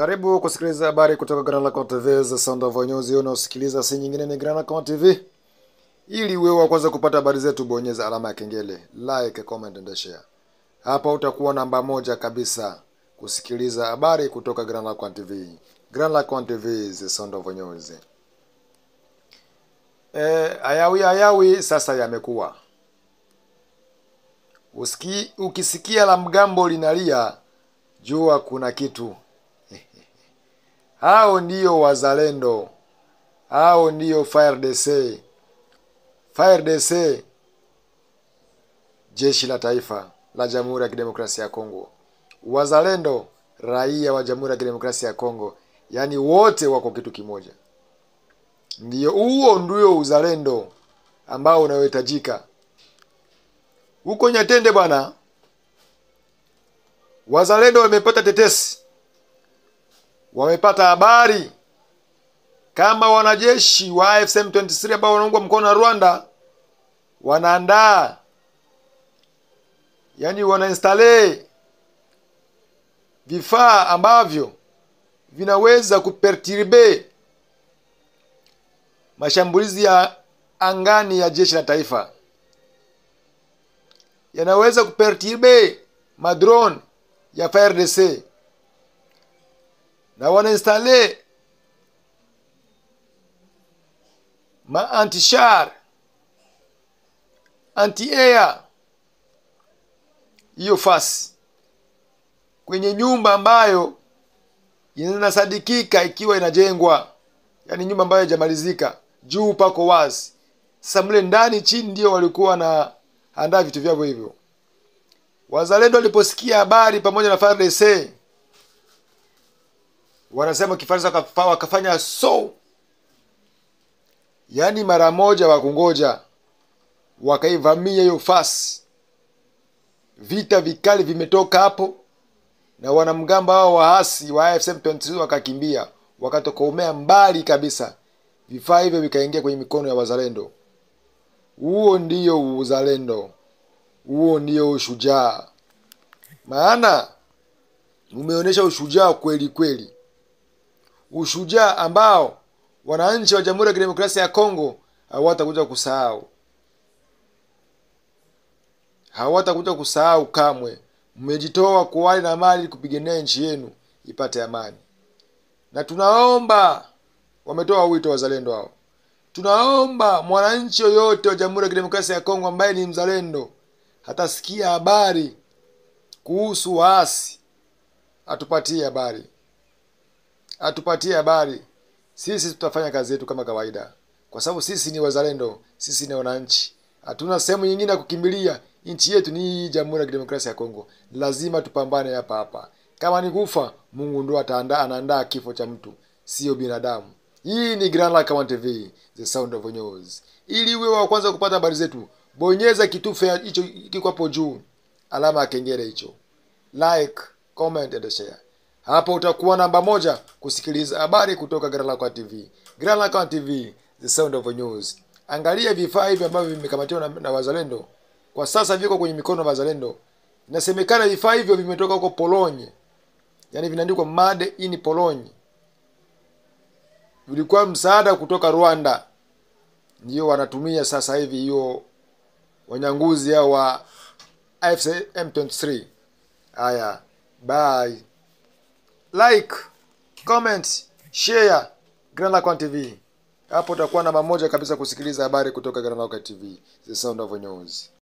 Karibu kusikiliza habari kutoka Grand Lac TV za Sound of News. Unaosikiliza si nyingine ni Grand Lac TV. Ili wewe wa kwanza kupata habari zetu, bonyeza alama ya kengele, like, comment and share. Hapa utakuwa namba moja kabisa kusikiliza habari kutoka Grand Lac TV. Grand Lac TV za Sound of News. Ayawi sasa yamekuwa. Ukisikia la mgambo linalia, jua kuna kitu. Hao ndiyo wazalendo. Hao ndiyo FARDC. FARDC, jeshi la taifa la Jamhuri ya Kidemokrasia ya Kongo. Wazalendo, raia wa Jamhuri ya Kidemokrasia ya Kongo. Yaani wote wako kitu kimoja. Huo ndio uzalendo ambao unaohitajika. Huko Nyatende bwana, wazalendo wamepata tetesi. Wamepata habari kama wanajeshi wa AFC M23 ambao wanaungwa mkono na Rwanda wanaandaa, yani wanainstale vifaa ambavyo vinaweza kuperturbe mashambulizi ya angani ya jeshi la taifa. Yanaweza kuperturbe madrone ya FARDC. Na wanainstale ma anti-char, anti-air, hiyo fasi kwenye nyumba ambayo inasadikika ikiwa inajengwa, yani nyumba ambayo haijamalizika, juu pako wazi. Sasa mle ndani chini ndio walikuwa na andaa vitu vyao hivyo. Wazalendo waliposikia habari pamoja na FARDC, wanasema Kifaransa wakafanya yani mara moja wakungoja, wakaivamia hiyo fasi. Vita vikali vimetoka hapo, na wanamgamba hao waasi wa AFC M23 wakakimbia, wakatokomea mbali kabisa. Vifaa hivyo vikaingia kwenye mikono ya wazalendo. Huo ndio uzalendo. Huo ndio ushujaa. Maana umeonyesha ushujaa kweli kweli. Ushujaa ambao wananchi wa Jamhuri ya Kidemokrasia ya Kongo hawatakuja kusahau. Hawatakuja kusahau kamwe. Mmejitoa kwa hali na mali kupigania nchi yenu ipate amani. Na tunaomba, wametoa wito wazalendo hao, tunaomba mwananchi yoyote wa Jamhuri ya Kidemokrasia ya Kongo ambaye ni mzalendo, hatasikia habari kuhusu waasi, atupatie habari. Atupatie habari. Sisi tutafanya kazi yetu kama kawaida, kwa sababu sisi ni wazalendo, sisi ni wananchi. Hatuna sehemu nyingine ya kukimbilia. Nchi yetu ni Jamhuri ya Kidemokrasia ya Kongo. Lazima tupambane hapa hapa. Kama ni kufa, Mungu ndo anaandaa kifo cha mtu, sio binadamu. Hii ni Grand Lac TV, the Sound of News. Ili uwe wa kwanza kupata habari zetu, bonyeza kitufe hicho kiko hapo juu, alama ya kengele hicho. Like, comment and share. Hapo utakuwa namba moja kusikiliza habari kutoka Grand Lac TV. Grand Lac TV, the Sound of News. Angalia vifaa hivi ambavyo vimekamatiwa na wazalendo. Kwa sasa viko kwenye mikono ya wazalendo. Inasemekana vifaa hivyo vimetoka huko Polonye. Yaani vinaandikwa made in Polonye. Vilikuwa msaada kutoka Rwanda. Ndio wanatumia sasa hivi hiyo wanyanguzi hao wa AFC M23. Haya, bye. Like, comment, share Grand Lac TV. Hapo utakuwa namba moja kabisa kusikiliza habari kutoka Grand Lac TV, the Sound of News.